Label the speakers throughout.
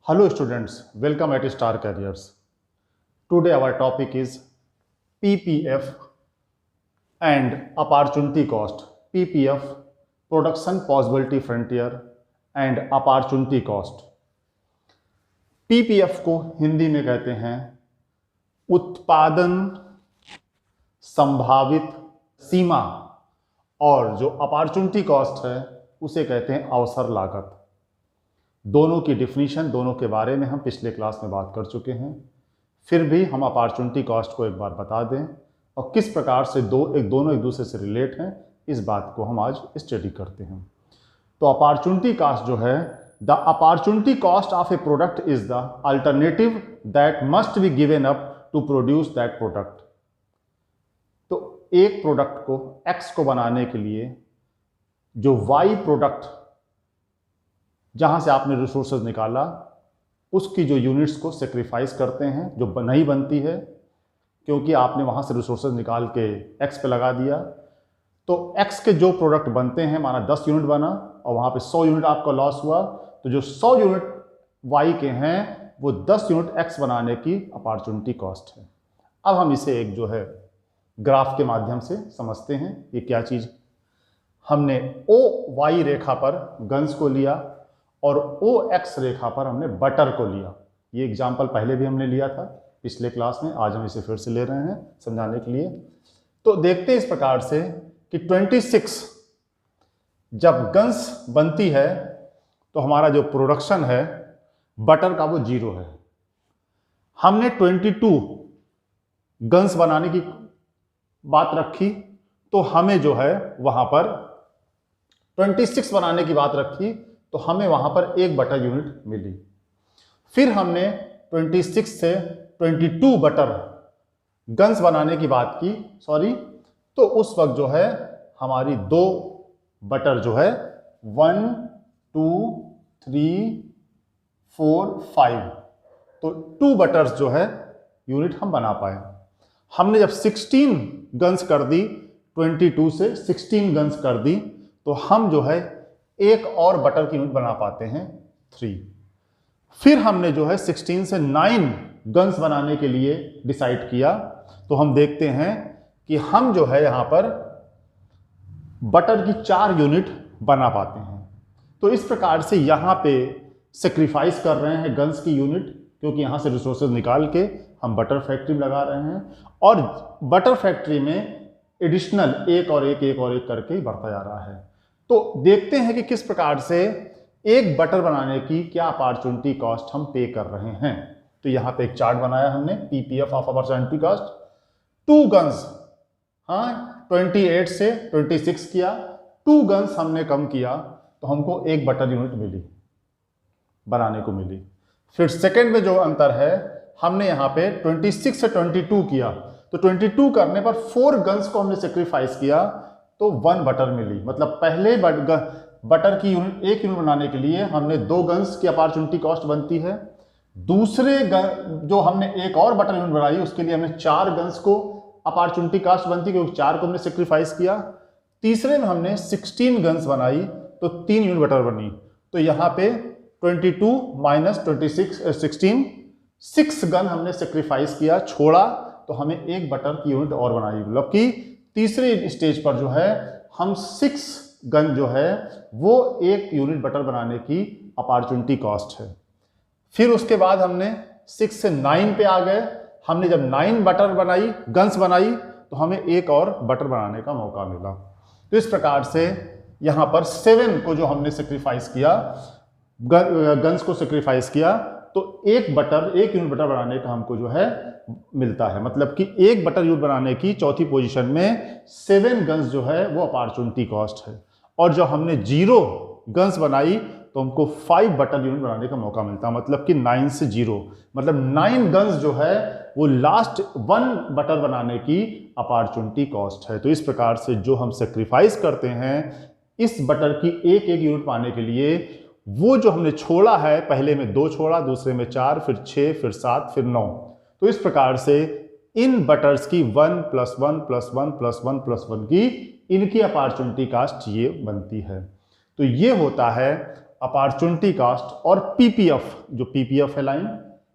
Speaker 1: Hello students, welcome at Star Careers. Today our topic is PPF and opportunity cost. PPF, production possibility frontier and opportunity cost. PPF को हिंदी में कहते हैं उत्पादन संभावित सीमा और जो अपॉर्चुनिटी कॉस्ट है उसे कहते हैं अवसर लागत। दोनों की डिफिनीशन, दोनों के बारे में हम पिछले क्लास में बात कर चुके हैं। फिर भी हम अपॉर्चुनिटी कॉस्ट को एक बार बता दें और किस प्रकार से दोनों एक दूसरे से रिलेट हैं, इस बात को हम आज स्टडी करते हैं। तो अपॉर्चुनिटी कॉस्ट जो है, the opportunity cost of a product is the alternative that must be given up to produce that product. तो एक प्रोडक्ट को एक्स को बनाने के लिए जो वाई प्रोडक्ट जहां से आपने रिसोर्सेज निकाला उसकी जो यूनिट्स को सेक्रीफाइस करते हैं, जो नहीं बनती है क्योंकि आपने वहां से रिसोर्सेज निकाल के एक्स पे लगा दिया, तो एक्स के जो प्रोडक्ट बनते हैं, माना 10 यूनिट बना और वहां पे 100 यूनिट आपका लॉस हुआ, तो जो 100 यूनिट वाई के हैं वो 10 यूनिट एक्स बनाने की अपॉर्चुनिटी कॉस्ट है। अब हम इसे एक जो है ग्राफ के माध्यम से समझते हैं ये क्या चीज। हमने ओ वाई रेखा पर गन्स को लिया और ओ एक्स रेखा पर हमने बटर को लिया। ये एग्जाम्पल पहले भी हमने लिया था पिछले क्लास में, आज हम इसे फिर से ले रहे हैं समझाने के लिए। तो देखते हैं इस प्रकार से कि 26 जब गन्स बनती है तो हमारा जो प्रोडक्शन है बटर का वो 0 है। हमने 22 गन्स बनाने की बात रखी तो हमें जो है वहां पर 26 बनाने की बात रखी तो हमें वहां पर 1 बटर यूनिट मिली। फिर हमने 26 से 22 बटर गन्स बनाने की बात की, तो उस वक्त जो है हमारी 2 बटर जो है 1 2 3 4 5, तो 2 बटर्स जो है यूनिट हम बना पाए। हमने जब 16 गन्स कर दी, 22 से 16 गन्स कर दी, तो हम जो है एक और बटर की यूनिट बना पाते हैं 3। फिर हमने जो है 16 से 9 गन्स बनाने के लिए डिसाइड किया, तो हम देखते हैं कि हम जो है यहां पर बटर की 4 यूनिट बना पाते हैं। तो इस प्रकार से यहां पे सेक्रीफाइस कर रहे हैं गन्स की यूनिट, क्योंकि यहां से रिसोर्सेज निकाल के हम बटर फैक्ट्री में लगा रहे हैं और बटर फैक्ट्री में एडिशनल एक और एक करके बढ़ता जा रहा है। तो देखते हैं कि किस प्रकार से एक बटर बनाने की क्या अपॉर्चुनिटी कॉस्ट हम पे कर रहे हैं। तो यहां पे एक चार्ट बनाया हमने, PPF of opportunity cost. 2 guns, 28 से 26 किया, 2 गन्स हमने कम किया तो हमको 1 बटर यूनिट मिली, बनाने को मिली। फिर सेकेंड में जो अंतर है, हमने यहां पे 26 से 22 किया, तो 22 करने पर 4 गन्स को हमने सेक्रीफाइस किया तो 1 बटर मिली। मतलब पहले बटर की यूनिट 1 यूनिट बनाने के लिए हमने 2 गन्स की अपॉर्चुनिटी कॉस्ट बनती है। दूसरे जो हमने एक और बटर यूनिट बनाई उसके लिए हमने 4 गन्स को अपॉर्चुनिटी कॉस्ट बनती, क्योंकि 4 को हमने सेक्रीफाइस किया। तीसरे में हमने 16 गन्स बनाई तो 3 यूनिट बटर बनी। तो यहाँ पे 22 माइनस 16 6 गन हमने सेक्रीफाइस किया, छोड़ा, तो हमें 1 बटर की यूनिट और बनाई। मतलब कि तीसरे स्टेज पर जो है हम 6 गन जो है वो 1 यूनिट बटर बनाने की अपॉर्चुनिटी कॉस्ट है। फिर उसके बाद हमने 6 से 9 पे आ गए। हमने जब 9 बटर बनाई, गन्स बनाई, तो हमें 1 और बटर बनाने का मौका मिला। तो इस प्रकार से यहां पर 7 को जो हमने सेक्रीफाइस किया, गन्स को सेक्रीफाइस किया, तो 1 यूनिट बटर बनाने का हमको जो है मिलता है। मतलब कि 1 बटर यूनिट बनाने की चौथी पोजीशन में 7 गन्स जो है वो अपॉर्चुनिटी कॉस्ट है। और जो हमने 0 गन्स बनाई तो हमको 5 बटर यूनिट बनाने का मौका मिलता है। मतलब कि 9 से 0, मतलब 9 गन्स जो है वो लास्ट 1 बटर बनाने की अपॉर्चुनिटी कॉस्ट है। तो इस प्रकार से जो हम सेक्रीफाइस करते हैं इस बटर की एक यूनिट पाने के लिए, वो जो हमने छोड़ा है, पहले में 2 छोड़ा, दूसरे में 4, फिर 6, फिर 7, फिर 9, तो इस प्रकार से इन बटर्स की 1 + 1 + 1 + 1 + 1 की इनकी अपॉर्चुनिटी कॉस्ट ये बनती है। तो ये होता है अपॉर्चुनिटी कॉस्ट और पीपीएफ, जो पीपीएफ है लाइन,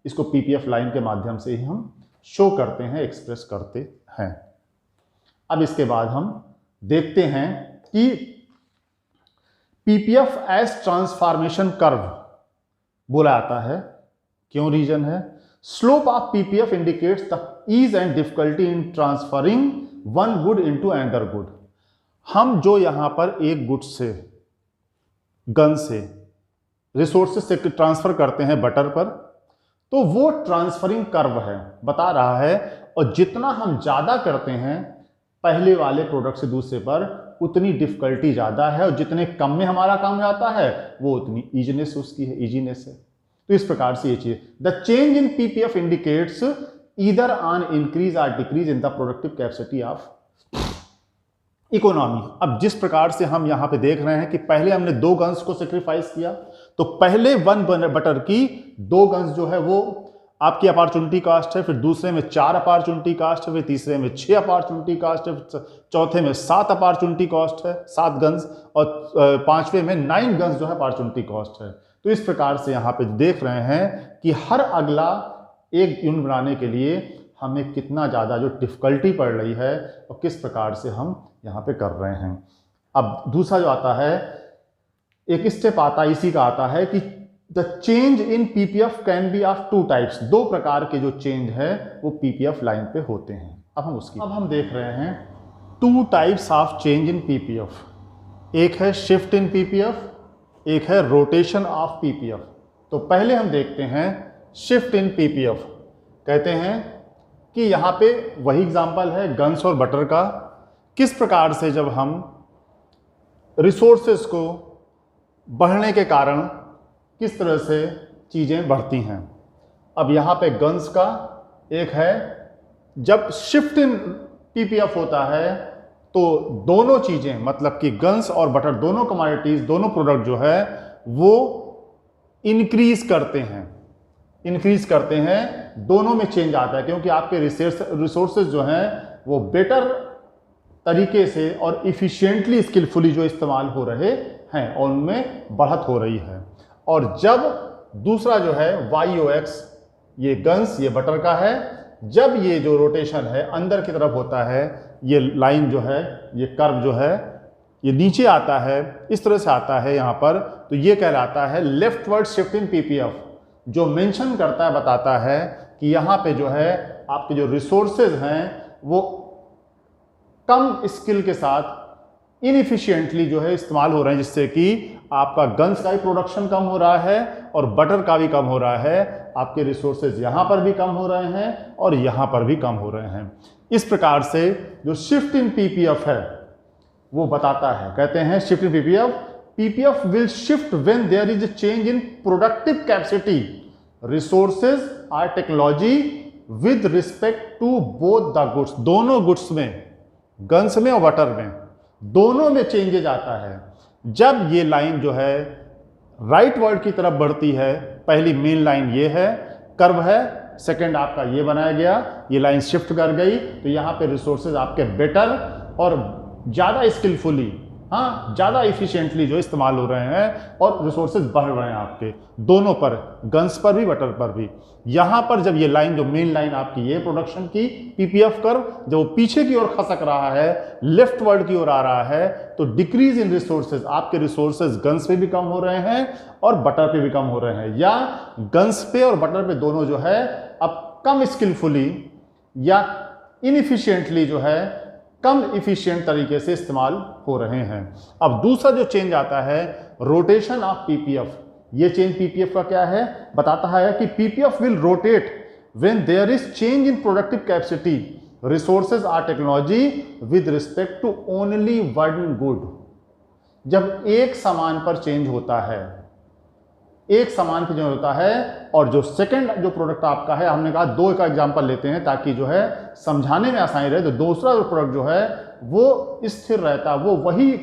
Speaker 1: इसको पीपीएफ लाइन के माध्यम से ही हम शो करते हैं, एक्सप्रेस करते हैं। अब इसके बाद हम देखते हैं कि पीपीएफ एज ट्रांसफॉर्मेशन कर्व बोला जाता है। क्यों रीजन है? Slope of PPF indicates the ease and difficulty in transferring one good into another good. हम जो यहां पर एक गुड से, गन से, रिसोर्सेज से ट्रांसफर करते हैं बटर पर, तो वो ट्रांसफरिंग कर्व है, बता रहा है। और जितना हम ज्यादा करते हैं पहले वाले प्रोडक्ट से दूसरे पर, उतनी डिफिकल्टी ज्यादा है, और जितने कम में हमारा काम जाता है वो उतनी ईजीनेस उसकी है, इजीनेस है। तो इस प्रकार से ये चीज, the change in PPF indicates either on increase और decrease in the productive capacity of economy. अब जिस प्रकार से हम यहां पे देख रहे हैं कि पहले हमने 2 गन्स को सेक्रीफाइस किया, तो पहले 1 बटर की 2 गन्स जो है वो आपकी अपॉर्चुनिटी कास्ट है, फिर दूसरे में 4 अपॉर्चुनिटी कास्ट है, फिर तीसरे में 6 अपॉर्चुनिटी कास्ट है, चौथे में 7 अपॉर्चुनिटी कॉस्ट है, 7 गन्स, और 5वें में 9 गन्स जो है अपॉर्चुनिटी कॉस्ट है। तो इस प्रकार से यहाँ पे देख रहे हैं कि हर अगला एक यूनिट बनाने के लिए हमें कितना ज़्यादा जो डिफिकल्टी पड़ रही है और किस प्रकार से हम यहाँ पे कर रहे हैं। अब दूसरा जो आता है, एक स्टेप आता है, इसी का आता है कि the change in PPF can be of 2 types. 2 प्रकार के जो चेंज है वो पीपीएफ लाइन पे होते हैं। अब हम देख रहे हैं 2 types of change in PPF. एक है शिफ्ट इन पीपीएफ, एक है रोटेशन ऑफ पीपीएफ। तो पहले हम देखते हैं शिफ्ट इन पीपीएफ। कहते हैं कि यहाँ पे वही एग्जांपल है गन्स और बटर का, किस प्रकार से जब हम रिसोर्सेस को बढ़ने के कारण किस तरह से चीज़ें बढ़ती हैं। अब यहाँ पे गन्स का एक है, जब शिफ्ट इन पीपीएफ होता है तो दोनों चीज़ें, मतलब कि गन्स और बटर दोनों कमोडिटीज, दोनों प्रोडक्ट जो है वो इंक्रीज करते हैं, दोनों में चेंज आता है, क्योंकि आपके रिसोर्सेज जो हैं वो बेटर तरीके से और इफिशिएंटली, स्किलफुली जो इस्तेमाल हो रहे हैं और उनमें बढ़त हो रही है। और जब दूसरा जो है YOX, ये गन्स, ये बटर का है, जब ये जो रोटेशन है अंदर की तरफ होता है, ये लाइन जो है, ये कर्व जो है ये नीचे आता है, इस तरह से आता है यहाँ पर, तो ये कहलाता है लेफ्टवर्ड शिफ्ट इन पीपीएफ, जो मेंशन करता है, बताता है कि यहाँ पे जो है आपके जो रिसोर्सेज हैं वो कम स्किल के साथ इनएफिशिएंटली जो है इस्तेमाल हो रहे हैं, जिससे कि आपका गन्स का भी प्रोडक्शन कम हो रहा है और बटर का भी कम हो रहा है। आपके रिसोर्सेज यहाँ पर भी कम हो रहे हैं और यहाँ पर भी कम हो रहे हैं। इस प्रकार से जो शिफ्ट इन पीपीएफ है वो बताता है, कहते हैं shift in PPF will shift when there is a change in productive capacity, resources और technology with respect to both the goods. दोनों गुड्स में, गन्स में और बटर में, दोनों में चेंजेज आता है। जब ये लाइन जो है राइट वर्ड की तरफ बढ़ती है, पहली मेन लाइन ये है, कर्व है, सेकंड आपका ये बनाया गया, ये लाइन शिफ्ट कर गई, तो यहाँ पे रिसोर्सेज आपके बेटर और ज़्यादा स्किलफुली, हाँ, ज़्यादा इफिशिएंटली जो इस्तेमाल हो रहे हैं और रिसोर्सेज बढ़ रहे हैं आपके दोनों पर, गन्स पर भी बटर पर भी। यहाँ पर जब ये लाइन, जो मेन लाइन आपकी ये प्रोडक्शन की पीपीएफ कर्व, जब वो पीछे की ओर खसक रहा है, लेफ्ट वर्ड की ओर आ रहा है, तो डिक्रीज इन रिसोर्सेज, आपके रिसोर्सेज गन्स पे भी कम हो रहे हैं और बटर पे भी कम हो रहे हैं, या गन्स पे और बटर पे दोनों जो है अब कम स्किलफुली या इनएफिशिएंटली जो है कम इफिशिएंट तरीके से इस्तेमाल हो रहे हैं। अब दूसरा जो चेंज आता है रोटेशन ऑफ पीपीएफ। ये चेंज पीपीएफ का क्या है, बताता है कि PPF will rotate when there is change in productive capacity, resources और technology with respect to only one good. जब एक सामान पर चेंज होता है, एक सामान पे जो होता है, और जो सेकंड जो प्रोडक्ट आपका है, हमने कहा 2 का एग्जांपल लेते हैं ताकि जो है समझाने में आसानी रहे, तो दूसरा जो प्रोडक्ट जो है वो स्थिर रहता, वो वही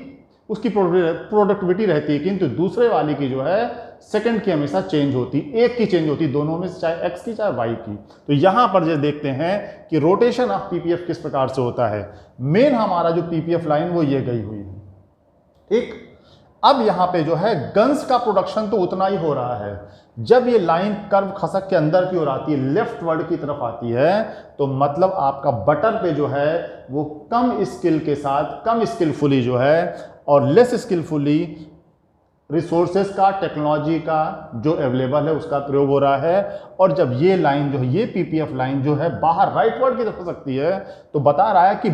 Speaker 1: उसकी प्रोडक्टिविटी रहती है, किंतु दूसरे वाली की जो है सेकंड की हमेशा चेंज होती, एक की चेंज होती, दोनों में चाहे एक्स की चाहे वाई की। तो यहां पर जो देखते हैं कि रोटेशन ऑफ पीपीएफ किस प्रकार से होता है। मेन हमारा जो पीपीएफ लाइन वो ये गई हुई है, ठीक। अब यहां पे जो है गन्स का प्रोडक्शन तो उतना ही हो रहा है। जब ये लाइन कर्व खसक के अंदर की ओर आती है, लेफ्ट वर्ड की तरफ आती है, तो मतलब आपका बटर पे जो है वो कम स्किल के साथ, कम स्किलफुली जो है और लेस स्किलफुली रिसोर्सेज का, टेक्नोलॉजी का जो अवेलेबल है उसका प्रयोग हो रहा है। और जब ये लाइन जो है, ये पीपीएफ लाइन जो है बाहर राइट वर्ड की तरफ हो सकती है, तो बता रहा है कि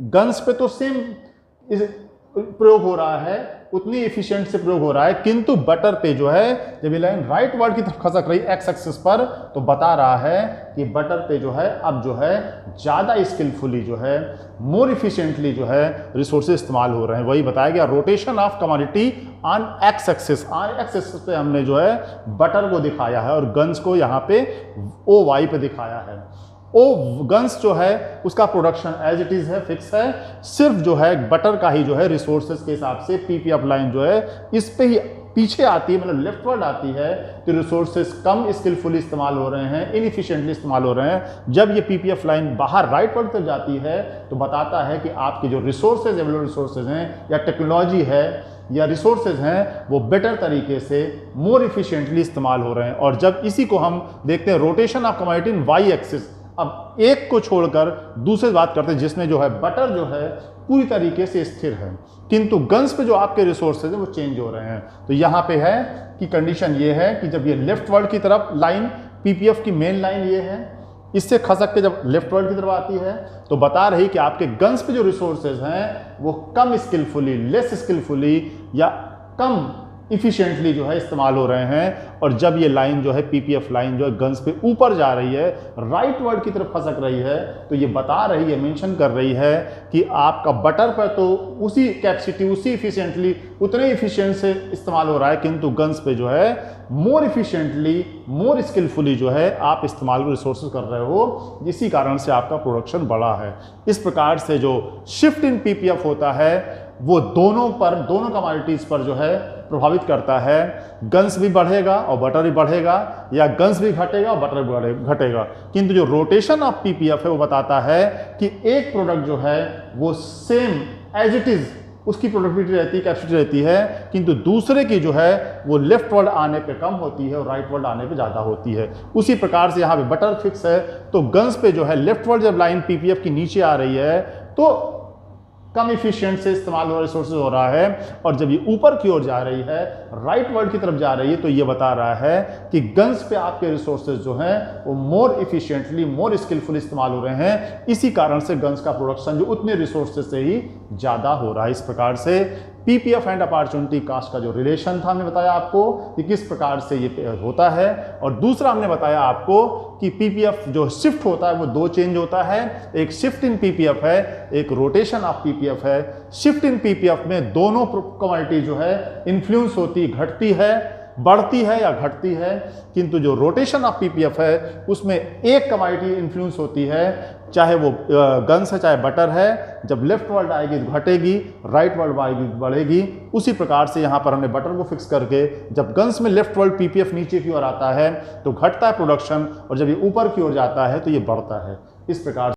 Speaker 1: गन्स पे तो सेम प्रयोग हो रहा है, उतनी एफिशिएंट से प्रयोग हो रहा है, किंतु बटर पे जो है जब ये लाइन राइट वर्ड की तरफ खसक रही एक्स एक्सिस पर, तो बता रहा है कि बटर पे जो है अब जो है ज़्यादा स्किलफुली जो है, मोर इफिशिएंटली जो है रिसोर्सेज इस्तेमाल हो रहे हैं। वही बताया गया, rotation of commodity on x axis. On x axis पे हमने जो है बटर को दिखाया है और गन्स को यहाँ पे ओ वाई पे दिखाया है। ओ गन्स जो है उसका प्रोडक्शन एज इट इज है, फिक्स है, सिर्फ जो है बटर का ही जो है रिसोर्सेज के हिसाब से पीपीएफ लाइन जो है इस पे ही पीछे आती है, मतलब लेफ्ट वर्ड आती है, तो रिसोर्सेज कम स्किलफुली इस्तेमाल हो रहे हैं, इनएफिशिएंटली इस्तेमाल हो रहे हैं। जब ये पीपीएफ लाइन बाहर राइट वर्ड तक जाती है तो बताता है कि आपके जो रिसोर्सेज, अवेलेबल रिसोर्सेज हैं या टेक्नोलॉजी है या रिसोर्सेज हैं, वो बेटर तरीके से, मोर इफिशिएंटली इस्तेमाल हो रहे हैं। और जब इसी को हम देखते हैं rotation of commodity in Y axis, अब एक को छोड़कर दूसरे बात करते हैं जिसमें जो है बटर जो है पूरी तरीके से स्थिर है, किंतु गन्स पे जो आपके रिसोर्सेज हैं वो चेंज हो रहे हैं। तो यहाँ पे है कि कंडीशन ये है कि जब ये लेफ्ट वर्ड की तरफ लाइन, पीपीएफ की मेन लाइन ये है, इससे खसक के जब लेफ्ट वर्ड की तरफ आती है तो बता रही कि आपके गन्स पे जो रिसोर्सेज हैं वो कम स्किलफुली, लेस स्किलफुली या कम इफिशिएंटली जो है इस्तेमाल हो रहे हैं। और जब ये लाइन जो है पीपीएफ लाइन जो है गन्स पे ऊपर जा रही है, राइट वर्ड की तरफ खसक रही है, तो ये बता रही है, मेंशन कर रही है कि आपका बटर पर तो उसी कैपेसिटी, उसी इफिशिएंटली, उतने इफिशिएंट से इस्तेमाल हो रहा है, किंतु गन्स पे जो है मोर इफिशिएंटली, मोर स्किलफुली जो है आप इस्तेमाल रिसोर्सेज कर रहे हो, इसी कारण से आपका प्रोडक्शन बढ़ा है। इस प्रकार से जो शिफ्ट इन पीपीएफ होता है वो दोनों पर, दोनों कमोडिटीज पर जो है प्रभावित करता है। गन्स भी बढ़ेगा और बटर भी बढ़ेगा, या गन्स भी घटेगा और बटर भी घटेगा। किंतु जो रोटेशन ऑफ पीपीएफ है वो बताता है कि एक प्रोडक्ट जो है वो सेम एज इट इज उसकी प्रोडक्टिविटी रहती है, कैपेसिटी रहती है, किंतु दूसरे की जो है वो लेफ्ट वर्ड आने पे कम होती है और राइट वर्ड आने पे ज़्यादा होती है। उसी प्रकार से यहाँ पे बटर फिक्स है, तो गन्स पे जो है लेफ्ट वर्ड जब लाइन पीपीएफ की नीचे आ रही है तो कम इफिशिएंट से इस्तेमाल हो रिसोर्सेज हो रहा है, और जब ये ऊपर की ओर जा रही है, राइट वर्ड की तरफ जा रही है, तो ये बता रहा है कि गन्स पे आपके रिसोर्सेज जो हैं वो मोर इफिशिएंटली, मोर स्किलफुल इस्तेमाल हो रहे हैं। इसी कारण से गन्स का प्रोडक्शन जो उतने रिसोर्सेज से ही ज़्यादा हो रहा है। इस प्रकार से पीपीएफ एंड अपॉर्चुनिटी कास्ट का जो रिलेशन था हमने बताया आपको कि किस प्रकार से ये होता है। और दूसरा हमने बताया आपको कि पीपीएफ जो शिफ्ट होता है वो दो चेंज होता है, एक शिफ्ट इन पीपीएफ है, एक रोटेशन ऑफ पीपीएफ है। शिफ्ट इन पीपीएफ में दोनों कमोडिटी जो है इन्फ्लुएंस होती, घटती है, बढ़ती है या घटती है, किंतु जो रोटेशन ऑफ पीपीएफ है उसमें एक कमोडिटी इन्फ्लुएंस होती है, चाहे वो गन्स है चाहे बटर है। जब लेफ्ट वर्ड आएगी तो घटेगी, राइट वर्ड आएगी तो बढ़ेगी। उसी प्रकार से यहाँ पर हमने बटर को फिक्स करके, जब गन्स में लेफ्ट वर्ड पीपीएफ नीचे की ओर आता है तो घटता है प्रोडक्शन, और जब ये ऊपर की ओर जाता है तो ये बढ़ता है। इस प्रकार